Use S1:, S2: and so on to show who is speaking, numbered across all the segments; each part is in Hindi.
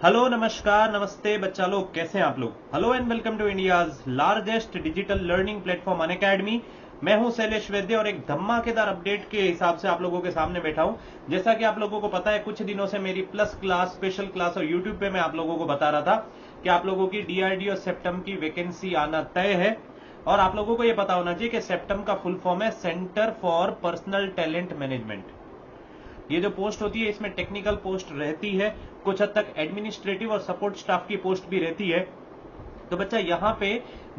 S1: हेलो नमस्कार नमस्ते बच्चा लोग, कैसे हैं आप लोग। Hello and welcome to India's largest digital learning platform Unacademy. मैं हूं शैलेश वैद्य और एक धमाकेदार अपडेट के हिसाब से आप लोगों के सामने बैठा हूं। जैसा कि आप लोगों को पता है, कुछ दिनों से मेरी प्लस क्लास, स्पेशल क्लास और यूट्यूब पे मैं आप लोगों को बता रहा था कि आप लोगों की डीआरडीओ सेप्टम की वैकेंसी आना तय है। और आप लोगों को यह पता होना चाहिए कि सेप्टम का फुल फॉर्म है centre for personal talent management. ये जो पोस्ट होती है इसमें टेक्निकल पोस्ट रहती है, कुछ हद तक एडमिनिस्ट्रेटिव और सपोर्ट स्टाफ की पोस्ट भी रहती है। तो बच्चा यहाँ पे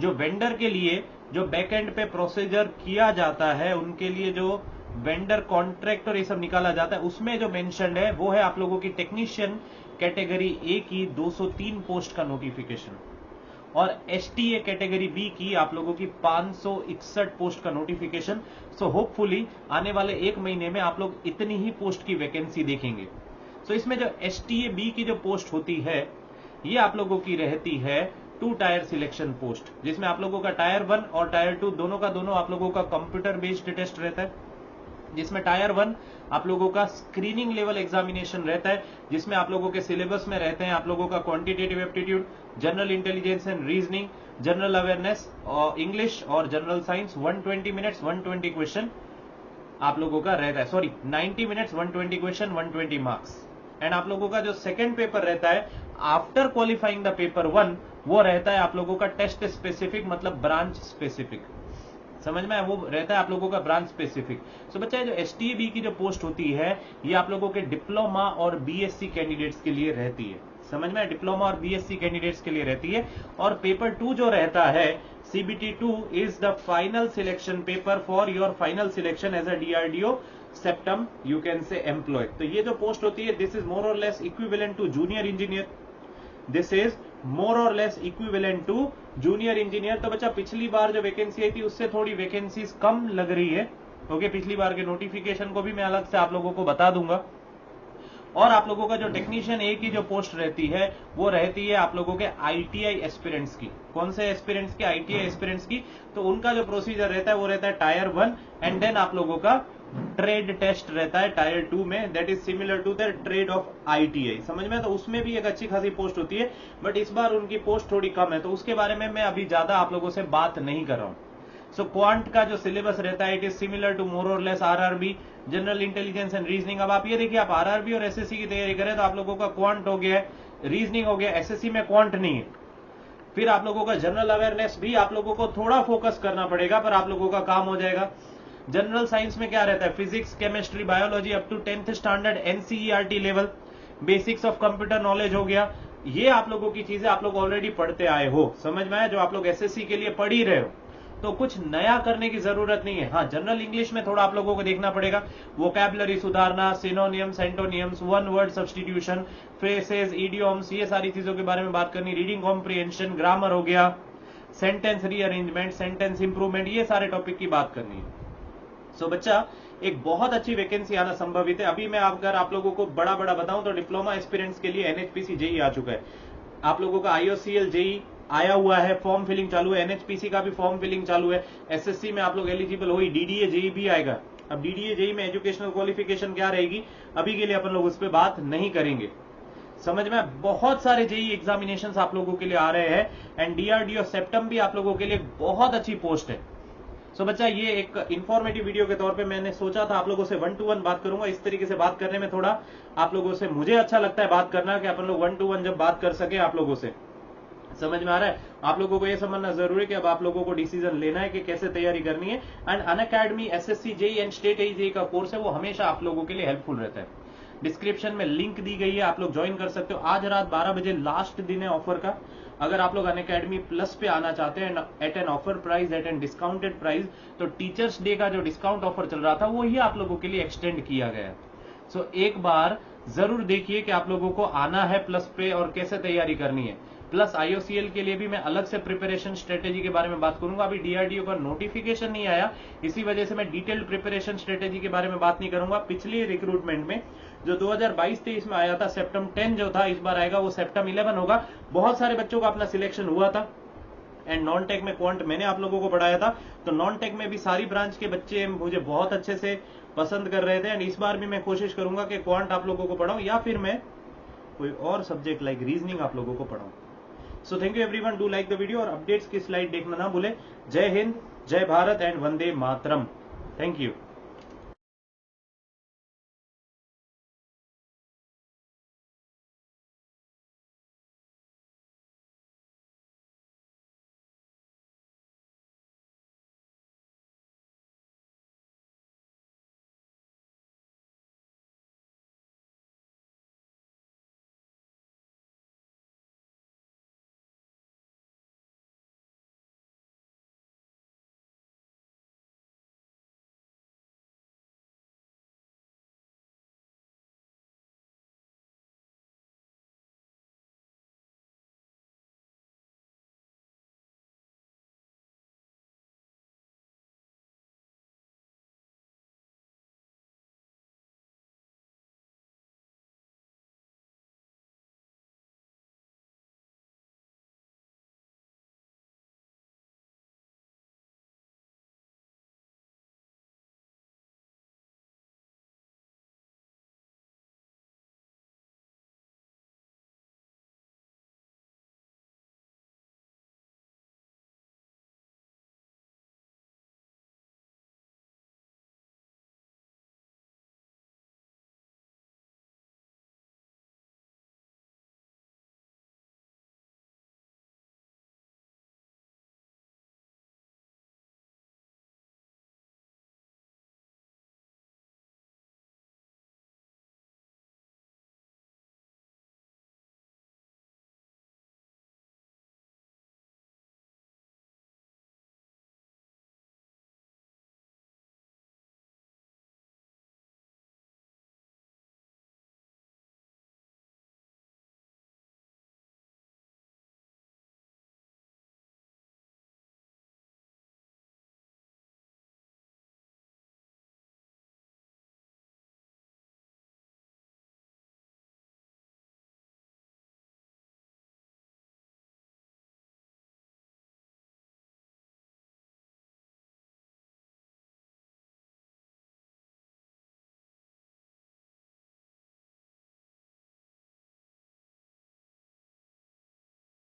S1: जो वेंडर के लिए जो बैक एंड पे प्रोसीजर किया जाता है, उनके लिए जो वेंडर कॉन्ट्रैक्ट और ये सब निकाला जाता है, उसमें जो मेंशन्ड है वो है आप लोगों की टेक्नीशियन कैटेगरी ए की 203 पोस्ट का नोटिफिकेशन और एसटीए कैटेगरी बी की आप लोगों की 561 पोस्ट का नोटिफिकेशन। सो होपफुली आने वाले एक महीने में आप लोग इतनी ही पोस्ट की वैकेंसी देखेंगे। सो इसमें जो एसटीए बी की जो पोस्ट होती है ये आप लोगों की रहती है 2 टायर सिलेक्शन पोस्ट, जिसमें आप लोगों का टायर 1 और टायर 2 दोनों का दोनों आप लोगों का कंप्यूटर बेस्ड टेस्ट रहता है। जिसमें टायर 1 आप लोगों का स्क्रीनिंग लेवल एग्जामिनेशन रहता है, जिसमें आप लोगों के सिलेबस में रहते हैं आप लोगों का quantitative aptitude, general intelligence and reasoning, general awareness और इंग्लिश और जनरल साइंस। 120 मिनट्स 120 क्वेश्चन आप लोगों का रहता है, sorry 90 minutes 120 question 120 marks. And आप लोगों का जो सेकंड पेपर रहता है आफ्टर क्वालिफाइंग द पेपर 1, वो रहता है आप लोगों का टेस्ट स्पेसिफिक, मतलब ब्रांच स्पेसिफिक। समझ में, वो रहता है आप लोगों का ब्रांच स्पेसिफिक। सो बच्चा, जो एसटीबी की जो पोस्ट होती है ये आप लोगों के डिप्लोमा और बीएससी कैंडिडेट्स के लिए रहती है। समझ में, डिप्लोमा और बीएससी कैंडिडेट्स के लिए रहती है। और पेपर 2 जो रहता है CBT 2 is the final selection paper for your final selection as a DRDO CEPTAM you can say employ. तो ये जो पोस्ट होती है this is more or less equivalent to junior engineer. This is more or less equivalent to junior engineer. तो बच्चा, पिछली बार जो वैकेंसी आई थी उससे थोड़ी वैकेंसीज कम लग रही है। ओके, पिछली बार के नोटिफिकेशन को भी मैं अलग से आप लोगों को बता दूंगा। और आप लोगों का जो टेक्नीशियन ए की जो पोस्ट रहती है वो रहती है आप लोगों के आईटीआई एस्पिरेंट्स की। कौन से एस्पिरेंट्स की? आईटीआई एस्पिरेंट्स की। तो उनका जो प्रोसीजर रहता है वो रहता है टायर 1 एंड देन आप लोगों का ट्रेड टेस्ट रहता है टायर 2 में, that is similar to the trade of ITI. समझ में, तो उसमें भी एक अच्छी खासी पोस्ट होती है, बट इस बार उनकी पोस्ट थोड़ी कम है, तो उसके बारे में मैं अभी ज्यादा आप लोगों से बात नहीं कर रहा हूं। सो क्वांट का जो सिलेबस रहता है it is similar to more or less RRB, general intelligence and reasoning. अब आप ये देखिए, आप आरआरबी और एसएससी की तैयारी करें तो आप लोगों का क्वांट हो गया है, रीजनिंग हो गया, एसएससी में क्वांट नहीं है। फिर आप लोगों का जनरल अवेयरनेस भी आप लोगों को थोड़ा फोकस करना पड़ेगा, पर आप लोगों का काम हो जाएगा। जनरल साइंस में क्या रहता है? Physics, chemistry, biology up to 10th standard NCERT level, basics of computer knowledge हो गया। ये आप लोगों की चीजें आप लोग ऑलरेडी पढ़ते आए हो, समझ में आया, जो आप लोग एसएससी के लिए पढ़ ही रहे हो, तो कुछ नया करने की जरूरत नहीं है। हाँ, जनरल इंग्लिश में थोड़ा आप लोगों को देखना पड़ेगा, वोकैबुलरी सुधारना, synonyms, antonyms, one word substitution, phrases, idioms, ये सारी चीजों के बारे में बात करनी। रीडिंग कॉम्प्रिहेंशन, ग्रामर हो गया, सेंटेंस रीअरेंजमेंट, सेंटेंस इंप्रूवमेंट, ये सारे टॉपिक की बात करनी है। सो बच्चा, एक बहुत अच्छी वैकेंसी आना संभवित है। अभी मैं अगर आप लोगों को बड़ा बड़ा बताऊं तो डिप्लोमा एस्पिरेंट्स के लिए एनएचपीसी जेई आ चुका है, आप लोगों का आईओसीएल जेई आया हुआ है, फॉर्म फिलिंग चालू है, एनएचपीसी का भी फॉर्म फिलिंग चालू है, एसएससी में आप लोग एलिजिबल हो, डीडीए जेई भी आएगा। अब डीडीए जेई में एजुकेशनल क्वालिफिकेशन क्या रहेगी अभी के लिए अपन लोग उस पर बात नहीं करेंगे। समझ में, बहुत सारे जेई एग्जामिनेशन आप लोगों के लिए आ रहे हैं एंड डीआरडीओ सेप्टम भी आप लोगों के लिए बहुत अच्छी पोस्ट है। सो बच्चा, ये एक इंफॉर्मेटिव वीडियो के तौर पे मैंने सोचा था आप लोगों से 1 to 1 बात करूंगा। इस तरीके से बात करने में थोड़ा आप लोगों से मुझे अच्छा लगता है बात करना, कि अपन लोग 1 to 1 जब बात कर सके आप लोगों से। समझ में आ रहा है? आप लोगों को ये समझना जरूरी है कि अब आप लोगों को डिसीजन लेना है कि कैसे तैयारी करनी है। And Unacademy SSC JE and state JE का कोर्स है, वो हमेशा आप लोगों के लिए हेल्पफुल रहता है। डिस्क्रिप्शन में लिंक दी गई है, आप लोग ज्वाइन कर सकते हो। आज रात 12 बजे लास्ट दिन है ऑफर का। अगर आप लोग अनअकैडमी प्लस पे आना चाहते हैं at an offer price, at an discounted price, तो टीचर्स डे का जो डिस्काउंट ऑफर चल रहा था वो ही आप लोगों के लिए एक्सटेंड किया गया है। सो एक बार जरूर देखिए कि आप लोगों को आना है प्लस पे और कैसे तैयारी करनी है। प्लस आईओसीएल के लिए भी मैं अलग से प्रिपरेशन स्ट्रेटेजी के बारे में बात करूंगा। अभी डीआरडीओ का नोटिफिकेशन नहीं आया, इसी वजह से मैं डिटेल्ड प्रिपरेशन स्ट्रेटेजी के बारे में बात नहीं करूंगा। पिछली रिक्रूटमेंट में जो 2022-23 में आया था, सेप्टम 10 जो था, इस बार आएगा वो सेप्टम 11 होगा। बहुत सारे बच्चों का अपना सिलेक्शन हुआ था एंड नॉन टेक में क्वांट मैंने आप लोगों को पढ़ाया था, तो नॉन टेक में भी सारी ब्रांच के बच्चे मुझे बहुत अच्छे से पसंद कर रहे थे। एंड इस बार भी मैं कोशिश करूंगा कि क्वांट आप लोगों को पढ़ाऊं, या फिर मैं कोई और सब्जेक्ट लाइक रीजनिंग आप लोगों को पढ़ाऊं। So thank you everyone, do like the video और अपडेट्स की स्लाइड देखना ना भूले। जय हिंद, जय भारत एंड वंदे मातरम। Thank you.